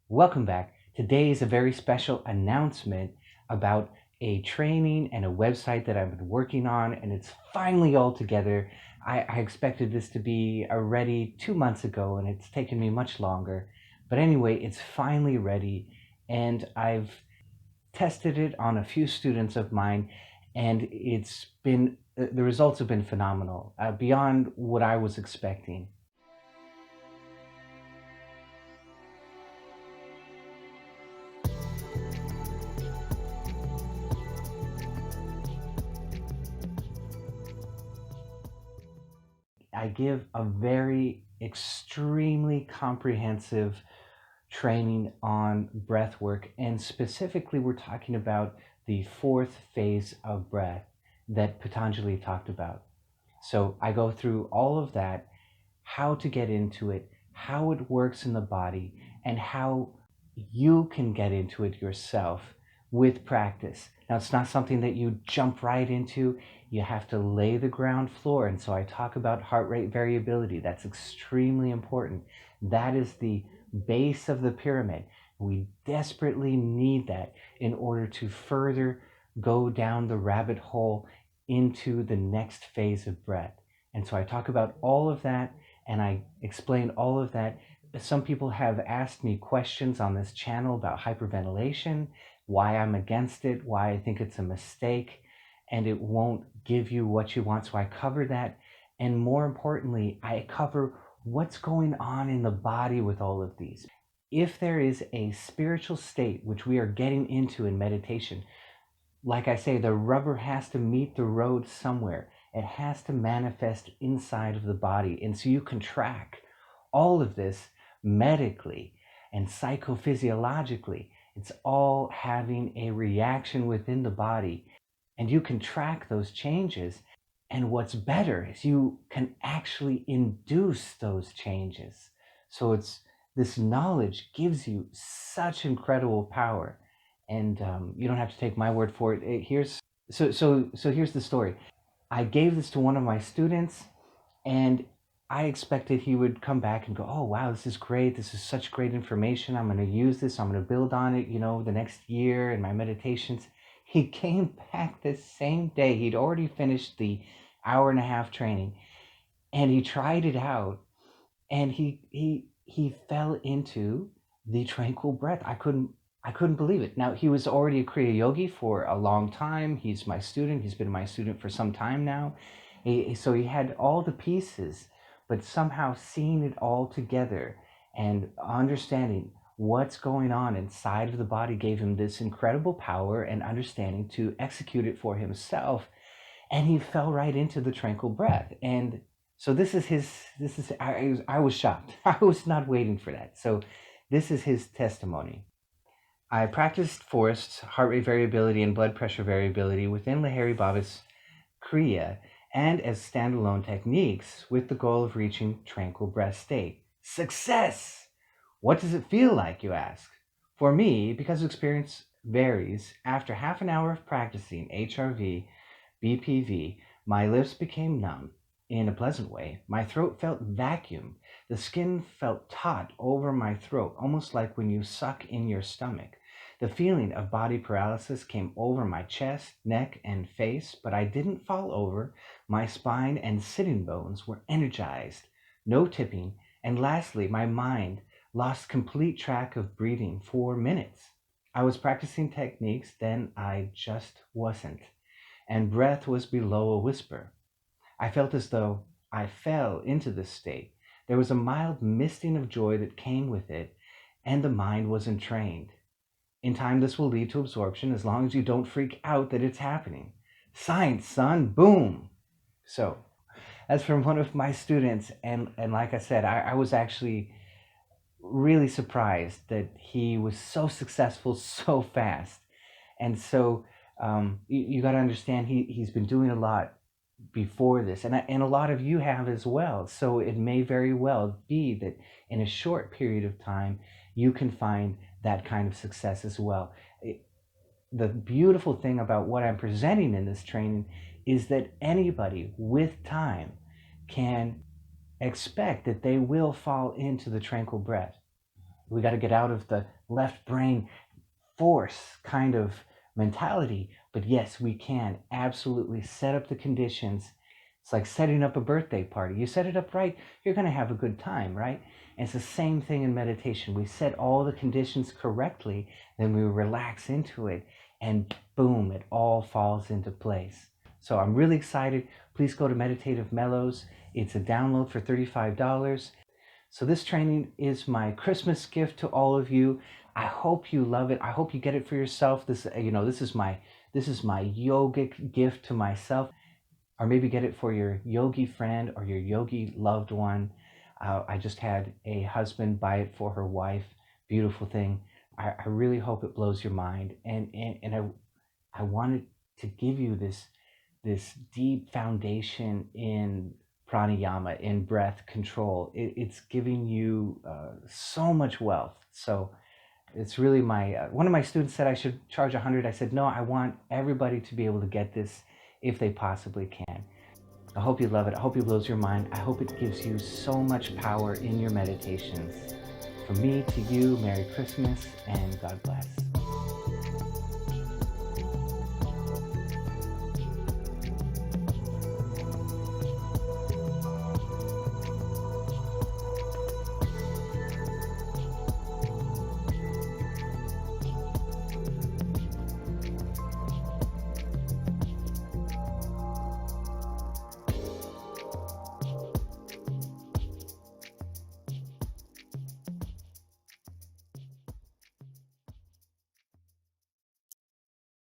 Welcome back. Today is a very special announcement about a training and a website that I've been working on, and it's finally all together. I expected this to be ready 2 months ago, and it's taken me much longer. But anyway, it's finally ready, and I've tested it on a few students of mine, and the results have been phenomenal, beyond what I was expecting. I give a very extremely comprehensive training on breath work. And specifically, we're talking about the fourth phase of breath that Patanjali talked about. So I go through all of that, how to get into it, how it works in the body, and how you can get into it yourself with practice. Now, it's not something that you jump right into. You have to lay the ground floor. And so I talk about heart rate variability. That's extremely important. That is the base of the pyramid. We desperately need that in order to further go down the rabbit hole into the next phase of breath. And so I talk about all of that, and I explain all of that. Some people have asked me questions on this channel about hyperventilation, why I'm against it, why I think it's a mistake, and it won't give you what you want. So I cover that. And more importantly, I cover what's going on in the body with all of these. If there is a spiritual state which we are getting into in meditation, like I say, the rubber has to meet the road somewhere. It has to manifest inside of the body. And so you can track all of this medically and psychophysiologically. It's all having a reaction within the body. And you can track those changes. And what's better is you can actually induce those changes. So this knowledge gives you such incredible power. And you don't have to take my word for it. Here's the story. I gave this to one of my students, and I expected he would come back and go, "Oh wow, this is great. This is such great information. I'm going to use this. I'm going to build on it, the next year in my meditations." He came back the same day. He'd already finished the hour and a half training, and he tried it out, and he fell into the tranquil breath. I couldn't believe it. Now, he was already a Kriya Yogi for a long time. He's my student. He's been my student for some time now. So he had all the pieces, but somehow seeing it all together and understanding what's going on inside of the body gave him this incredible power and understanding to execute it for himself. And he fell right into the tranquil breath. And so I was shocked. I was not waiting for that. So this is his testimony. I practiced Forrest's heart rate variability and blood pressure variability within Lahiri Baba's Kriya and as standalone techniques with the goal of reaching tranquil breath state. Success! What does it feel like, you ask? For me, because experience varies, after half an hour of practicing HRV, BPV, my lips became numb in a pleasant way. My throat felt vacuum. The skin felt taut over my throat, almost like when you suck in your stomach. The feeling of body paralysis came over my chest, neck, and face, but I didn't fall over. My spine and sitting bones were energized, no tipping, and lastly, my mind lost complete track of breathing for minutes. I was practicing techniques, then I just wasn't, and breath was below a whisper. I felt as though I fell into this state. There was a mild misting of joy that came with it, and the mind was entrained. In time, this will lead to absorption as long as you don't freak out that it's happening. Science, son, boom! So, that's from one of my students, and like I said, I was actually really surprised that he was so successful so fast. And so you got to understand he's been doing a lot before this, and a lot of you have as well. So it may very well be that in a short period of time you can find that kind of success as well. The beautiful thing about what I'm presenting in this training is that anybody with time can expect that they will fall into the tranquil breath. We got to get out of the left brain force kind of mentality. But yes, we can absolutely set up the conditions. It's like setting up a birthday party. You set it up right, you're going to have a good time, right? And it's the same thing in meditation. We set all the conditions correctly, then we relax into it, and boom, it all falls into place. So I'm really excited. Please go to Meditative Mellows. It's a download for $35. So this training is my Christmas gift to all of you. I hope you love it. I hope you get it for yourself. This is my yogic gift to myself. Or maybe get it for your yogi friend or your yogi loved one. I just had a husband buy it for her wife. Beautiful thing. I really hope it blows your mind. And I wanted to give you this deep foundation in pranayama, in breath control. It's giving you so much wealth. So it's really my one of my students said I should charge 100. I said no, I want everybody to be able to get this if they possibly can. I hope you love it. I hope it blows your mind. I hope it gives you so much power in your meditations. From me to you, Merry Christmas and God bless.